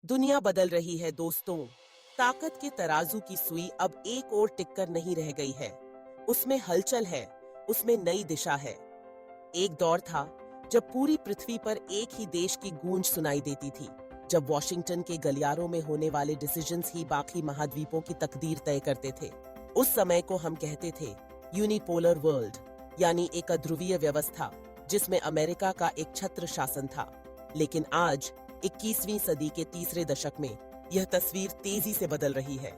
दुनिया बदल रही है दोस्तों। ताकत के तराजू की सुई अब एक और टिककर नहीं रह गई है। उसमें हलचल है, उसमें नई दिशा है। एक दौर था जब पूरी पृथ्वी पर एक ही देश की गूंज सुनाई देती थी, जब वॉशिंगटन के गलियारों में होने वाले डिसीजंस ही बाकी महाद्वीपों की तकदीर तय करते थे। उस समय को हम कहते थे यूनिपोलर वर्ल्ड, यानी एक अध्रुवीय व्यवस्था जिसमें अमेरिका का एक छत्र शासन था। लेकिन आज 21वीं सदी के तीसरे दशक में यह तस्वीर तेजी से बदल रही है।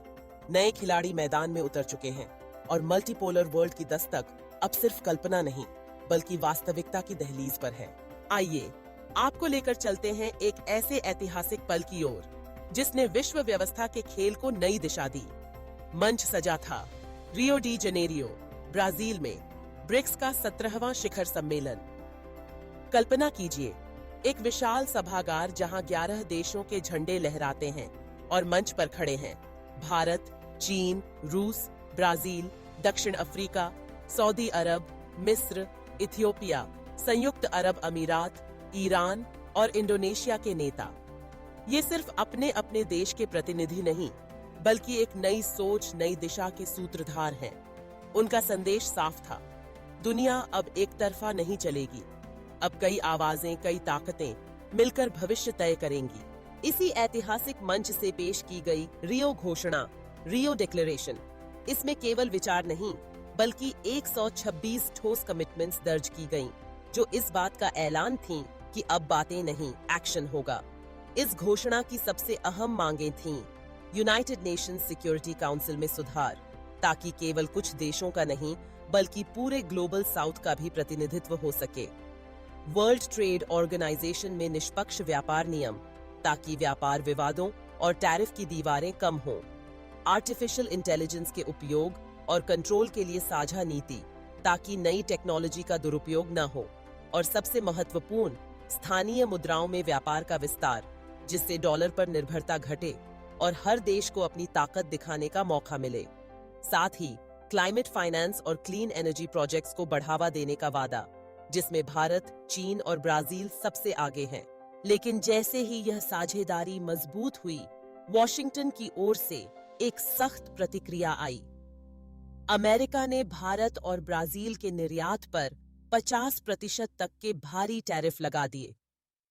नए खिलाड़ी मैदान में उतर चुके हैं और मल्टीपोलर वर्ल्ड की दस्तक अब सिर्फ कल्पना नहीं बल्कि वास्तविकता की दहलीज पर है। आइए आपको लेकर चलते हैं एक ऐसे ऐतिहासिक पल की ओर जिसने विश्व व्यवस्था के खेल को नई दिशा दी। मंच सजा था रियो डी जनेरियो, ब्राजील में ब्रिक्स का 17वां शिखर सम्मेलन। कल्पना कीजिए, एक विशाल सभागार जहां 11 देशों के झंडे लहराते हैं और मंच पर खड़े हैं भारत, चीन, रूस, ब्राजील, दक्षिण अफ्रीका, सऊदी अरब, मिस्र, इथियोपिया, संयुक्त अरब अमीरात, ईरान और इंडोनेशिया के नेता। ये सिर्फ अपने अपने देश के प्रतिनिधि नहीं बल्कि एक नई सोच, नई दिशा के सूत्रधार हैं। उनका संदेश साफ था, दुनिया अब एक तरफा नहीं चलेगी। अब कई आवाजें, कई ताकतें मिलकर भविष्य तय करेंगी। इसी ऐतिहासिक मंच से पेश की गई रियो घोषणा, रियो डिक्लेरेशन, इसमें केवल विचार नहीं बल्कि 126 ठोस कमिटमेंट्स दर्ज की गईं, जो इस बात का ऐलान थीं कि अब बातें नहीं, एक्शन होगा। इस घोषणा की सबसे अहम मांगें थीं यूनाइटेड नेशंस सिक्योरिटी काउंसिल में सुधार, ताकि केवल कुछ देशों का नहीं बल्कि पूरे ग्लोबल साउथ का भी प्रतिनिधित्व हो सके। वर्ल्ड ट्रेड ऑर्गेनाइजेशन में निष्पक्ष व्यापार नियम, ताकि व्यापार विवादों और टैरिफ की दीवारें कम हों। आर्टिफिशियल इंटेलिजेंस के उपयोग और कंट्रोल के लिए साझा नीति, ताकि नई टेक्नोलॉजी का दुरुपयोग न हो। और सबसे महत्वपूर्ण, स्थानीय मुद्राओं में व्यापार का विस्तार, जिससे डॉलर पर निर्भरता घटे और हर देश को अपनी ताकत दिखाने का मौका मिले। साथ ही क्लाइमेट फाइनेंस और क्लीन एनर्जी प्रोजेक्ट्स को बढ़ावा देने का वादा, जिसमें भारत, चीन और ब्राजील सबसे आगे हैं। लेकिन जैसे ही यह साझेदारी मजबूत हुई, वॉशिंगटन की ओर से एक सख्त प्रतिक्रिया आई। अमेरिका ने भारत और ब्राजील के निर्यात पर 50% तक के भारी टैरिफ लगा दिए।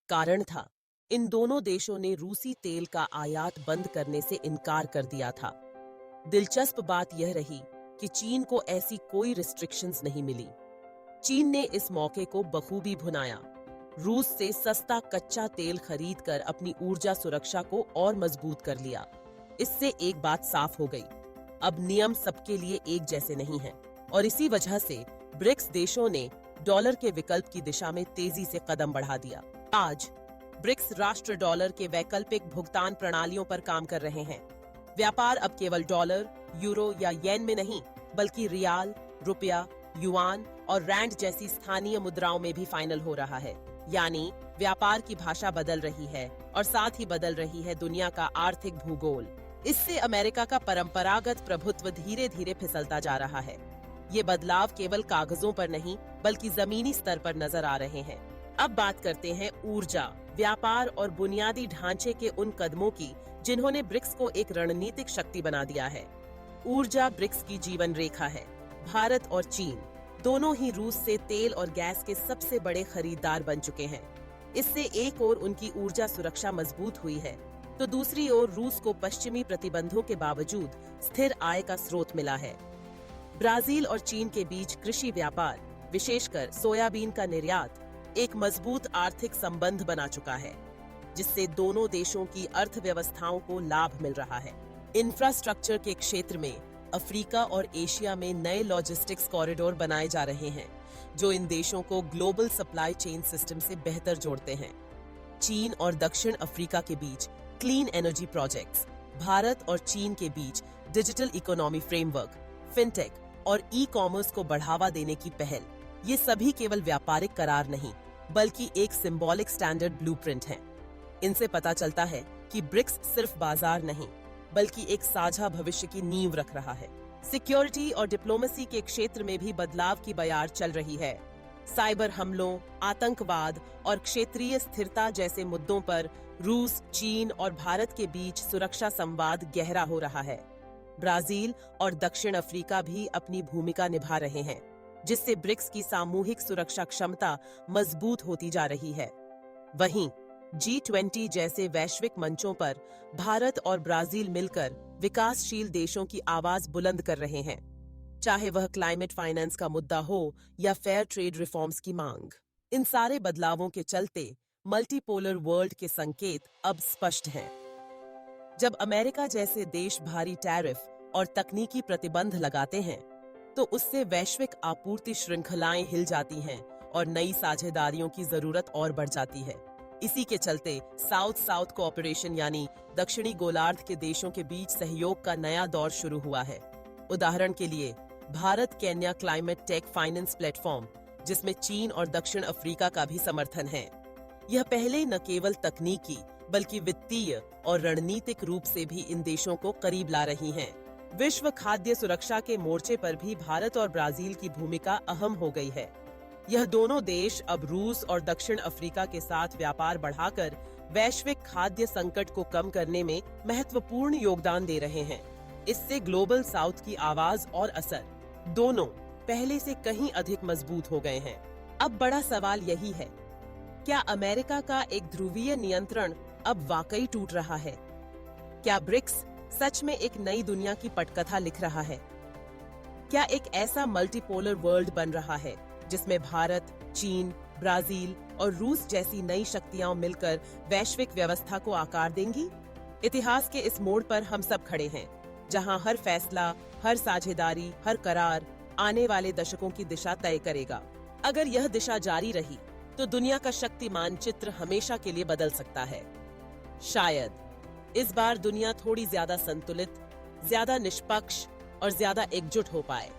कारण था, इन दोनों देशों ने रूसी तेल का आयात बंद करने से इनकार कर दिया था। दिलचस्प बात यह रही कि चीन को ऐसी कोई रिस्ट्रिक्शंस नहीं मिली। चीन ने इस मौके को बखूबी भुनाया। रूस से सस्ता कच्चा तेल खरीदकर अपनी ऊर्जा सुरक्षा को और मजबूत कर लिया। इससे एक बात साफ हो गई, अब नियम सबके लिए एक जैसे नहीं हैं और इसी वजह से ब्रिक्स देशों ने डॉलर के विकल्प की दिशा में तेजी से कदम बढ़ा दिया। आज ब्रिक्स राष्ट्र डॉलर के वैकल्पिक भुगतान प्रणालियों पर काम कर रहे हैं। व्यापार अब केवल डॉलर, यूरो या येन में नहीं बल्कि रियाल, रुपया, युआन और रैंड जैसी स्थानीय मुद्राओं में भी फाइनल हो रहा है। यानी व्यापार की भाषा बदल रही है और साथ ही बदल रही है दुनिया का आर्थिक भूगोल। इससे अमेरिका का परंपरागत प्रभुत्व धीरे धीरे फिसलता जा रहा है। ये बदलाव केवल कागजों पर नहीं बल्कि जमीनी स्तर पर नजर आ रहे हैं। अब बात करते हैं ऊर्जा, व्यापार और बुनियादी ढांचे के उन कदमों की जिन्होंने ब्रिक्स को एक रणनीतिक शक्ति बना दिया है। ऊर्जा ब्रिक्स की जीवन रेखा है। भारत और चीन दोनों ही रूस से तेल और गैस के सबसे बड़े खरीदार बन चुके हैं। इससे एक ओर उनकी ऊर्जा सुरक्षा मजबूत हुई है तो दूसरी ओर रूस को पश्चिमी प्रतिबंधों के बावजूद स्थिर आय का स्रोत मिला है। ब्राजील और चीन के बीच कृषि व्यापार, विशेषकर सोयाबीन का निर्यात, एक मजबूत आर्थिक संबंध बना चुका है, जिससे दोनों देशों की अर्थव्यवस्थाओं को लाभ मिल रहा है। इंफ्रास्ट्रक्चर के क्षेत्र में अफ्रीका और एशिया में नए लॉजिस्टिक्स कॉरिडोर बनाए जा रहे हैं, जो इन देशों को ग्लोबल सप्लाई चेन सिस्टम से बेहतर जोड़ते हैं। चीन और दक्षिण अफ्रीका के बीच क्लीन एनर्जी प्रोजेक्ट्स, भारत और चीन के बीच डिजिटल इकोनॉमी फ्रेमवर्क, फिनटेक और ई कॉमर्स को बढ़ावा देने की पहल, ये सभी केवल व्यापारिक करार नहीं बल्कि एक सिंबॉलिक स्टैंडर्ड ब्लूप्रिंट हैं। इनसे पता चलता है कि ब्रिक्स सिर्फ बाजार नहीं बल्कि एक साझा भविष्य की नींव रख रहा है। सिक्योरिटी और डिप्लोमेसी के क्षेत्र में भी बदलाव की बयार चल रही है। साइबर हमलों, आतंकवाद और क्षेत्रीय स्थिरता जैसे मुद्दों पर रूस, चीन और भारत के बीच सुरक्षा संवाद गहरा हो रहा है। ब्राजील और दक्षिण अफ्रीका भी अपनी भूमिका निभा रहे हैं, जिससे ब्रिक्स की सामूहिक सुरक्षा क्षमता मजबूत होती जा रही है। वहीं G20 जैसे वैश्विक मंचों पर भारत और ब्राजील मिलकर विकासशील देशों की आवाज बुलंद कर रहे हैं, चाहे वह क्लाइमेट फाइनेंस का मुद्दा हो या फेयर ट्रेड रिफॉर्म्स की मांग। इन सारे बदलावों के चलते मल्टीपोलर वर्ल्ड के संकेत अब स्पष्ट हैं। जब अमेरिका जैसे देश भारी टैरिफ और तकनीकी प्रतिबंध लगाते हैं, तो उससे वैश्विक आपूर्ति श्रृंखलाएं हिल जाती हैं और नई साझेदारियों की जरूरत और बढ़ जाती है। इसी के चलते साउथ साउथ कोऑपरेशन यानी दक्षिणी गोलार्ध के देशों के बीच सहयोग का नया दौर शुरू हुआ है। उदाहरण के लिए Bharat Kenya climate tech finance platform, जिसमें चीन और दक्षिण अफ्रीका का भी समर्थन है। यह पहले न केवल तकनीकी बल्कि वित्तीय और रणनीतिक रूप से भी इन देशों को करीब ला रही हैं। विश्व खाद्य सुरक्षा के मोर्चे पर भी भारत और ब्राजील की भूमिका अहम हो गई है। यह दोनों देश अब रूस और दक्षिण अफ्रीका के साथ व्यापार बढ़ाकर वैश्विक खाद्य संकट को कम करने में महत्वपूर्ण योगदान दे रहे हैं। इससे ग्लोबल साउथ की आवाज और असर दोनों पहले से कहीं अधिक मजबूत हो गए हैं। अब बड़ा सवाल यही है, क्या अमेरिका का एक ध्रुवीय नियंत्रण अब वाकई टूट रहा है? क्या ब्रिक्स सच में एक नई दुनिया की पटकथा लिख रहा है? क्या एक ऐसा मल्टीपोलर वर्ल्ड बन रहा है जिसमें भारत, चीन, ब्राजील और रूस जैसी नई शक्तियां मिलकर वैश्विक व्यवस्था को आकार देंगी? इतिहास के इस मोड़ पर हम सब खड़े हैं, जहां हर फैसला, हर साझेदारी, हर करार आने वाले दशकों की दिशा तय करेगा। अगर यह दिशा जारी रही तो दुनिया का शक्ति मानचित्र हमेशा के लिए बदल सकता है। शायद इस बार दुनिया थोड़ी ज्यादा संतुलित, ज्यादा निष्पक्ष और ज्यादा एकजुट हो पाए।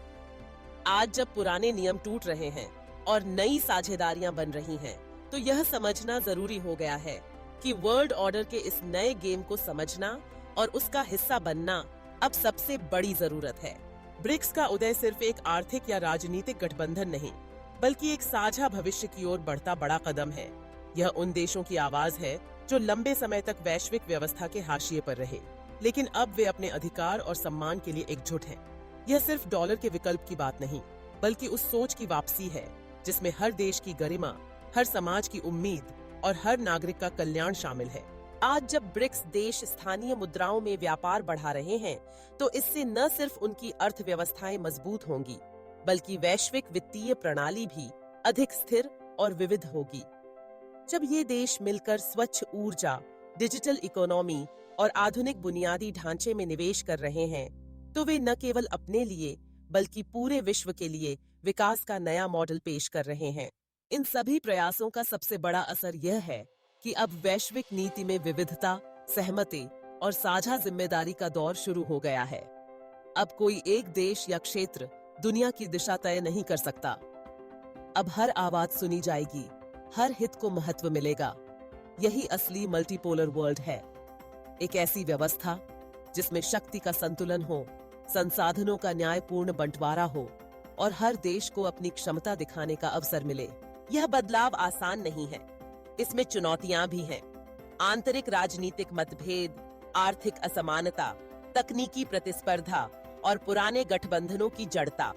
आज जब पुराने नियम टूट रहे हैं और नई साझेदारियां बन रही हैं, तो यह समझना जरूरी हो गया है कि वर्ल्ड ऑर्डर के इस नए गेम को समझना और उसका हिस्सा बनना अब सबसे बड़ी जरूरत है। ब्रिक्स का उदय सिर्फ एक आर्थिक या राजनीतिक गठबंधन नहीं, बल्कि एक साझा भविष्य की ओर बढ़ता बड़ा कदम है। यह उन देशों की आवाज है जो लंबे समय तक वैश्विक व्यवस्था के हाशिए पर रहे, लेकिन अब वे अपने अधिकार और सम्मान के लिए एकजुट हैं। यह सिर्फ डॉलर के विकल्प की बात नहीं, बल्कि उस सोच की वापसी है जिसमें हर देश की गरिमा, हर समाज की उम्मीद और हर नागरिक का कल्याण शामिल है। आज जब ब्रिक्स देश स्थानीय मुद्राओं में व्यापार बढ़ा रहे हैं, तो इससे न सिर्फ उनकी अर्थव्यवस्थाएं मजबूत होंगी, बल्कि वैश्विक वित्तीय प्रणाली भी अधिक स्थिर और विविध होगी। जब ये देश मिलकर स्वच्छ ऊर्जा, डिजिटल इकोनॉमी और आधुनिक बुनियादी ढांचे में निवेश कर रहे हैं, तो वे न केवल अपने लिए बल्कि पूरे विश्व के लिए विकास का नया मॉडल पेश कर रहे हैं। इन सभी प्रयासों का सबसे बड़ा असर यह है कि अब वैश्विक नीति में विविधता, सहमति और साझा जिम्मेदारी का दौर शुरू हो गया है। अब कोई एक देश या क्षेत्र दुनिया की दिशा तय नहीं कर सकता। अब हर आवाज सुनी जाएगी, हर हित को महत्व मिलेगा। यही असली मल्टीपोलर वर्ल्ड है, एक ऐसी व्यवस्था जिसमें शक्ति का संतुलन हो, संसाधनों का न्यायपूर्ण बंटवारा हो और हर देश को अपनी क्षमता दिखाने का अवसर मिले। यह बदलाव आसान नहीं है, इसमें चुनौतियां भी हैं। आंतरिक राजनीतिक मतभेद, आर्थिक असमानता, तकनीकी प्रतिस्पर्धा और पुराने गठबंधनों की जड़ता।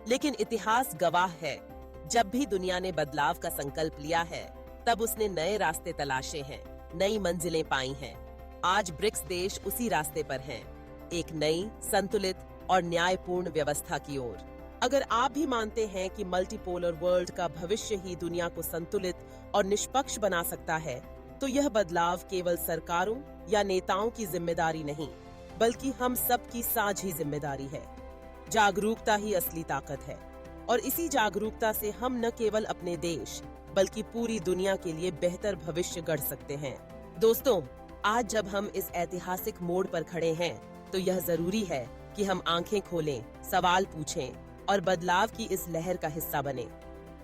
लेकिन इतिहास गवाह है, जब भी दुनिया ने बदलाव का संकल्प लिया है, तब उसने नए रास्ते तलाशे हैं, नई मंजिलें पाई हैं। आज ब्रिक्स देश उसी रास्ते पर हैं, एक नई, संतुलित और न्यायपूर्ण व्यवस्था की ओर। अगर आप भी मानते हैं कि मल्टीपोलर वर्ल्ड का भविष्य ही दुनिया को संतुलित और निष्पक्ष बना सकता है, तो यह बदलाव केवल सरकारों या नेताओं की जिम्मेदारी नहीं, बल्कि हम सबकी साझी जिम्मेदारी है। जागरूकता ही असली ताकत है और इसी जागरूकता से हम न केवल अपने देश बल्कि पूरी दुनिया के लिए बेहतर भविष्य गढ़ सकते हैं। दोस्तों, आज जब हम इस ऐतिहासिक मोड़ पर खड़े हैं, तो यह जरूरी है कि हम आंखें खोलें, सवाल पूछें और बदलाव की इस लहर का हिस्सा बने।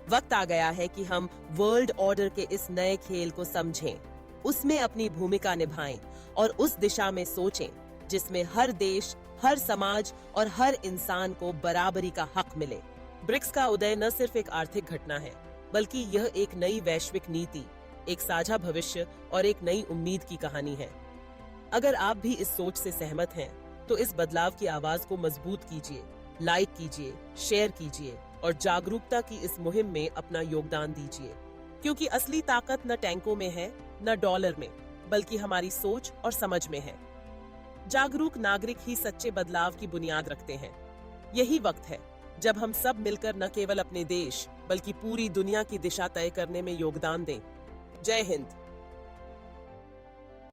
वक्त आ गया है कि हम वर्ल्ड ऑर्डर के इस नए खेल को समझें, उसमें अपनी भूमिका निभाएं और उस दिशा में सोचें जिसमें हर देश, हर समाज और हर इंसान को बराबरी का हक मिले। ब्रिक्स का उदय न सिर्फ एक आर्थिक घटना है, बल्कि यह एक नई वैश्विक नीति, एक साझा भविष्य और एक नई उम्मीद की कहानी है। अगर आप भी इस सोच से सहमत हैं, तो इस बदलाव की आवाज को मजबूत कीजिए, लाइक कीजिए, शेयर कीजिए और जागरूकता की इस मुहिम में अपना योगदान दीजिए, क्योंकि असली ताकत न टैंकों में है, न डॉलर में, बल्कि हमारी सोच और समझ में है। जागरूक नागरिक ही सच्चे बदलाव की बुनियाद रखते हैं। यही वक्त है जब हम सब मिलकर न केवल अपने देश, बल्कि पूरी दुनिया की दिशा तय करने में योगदान दें। जय हिंद।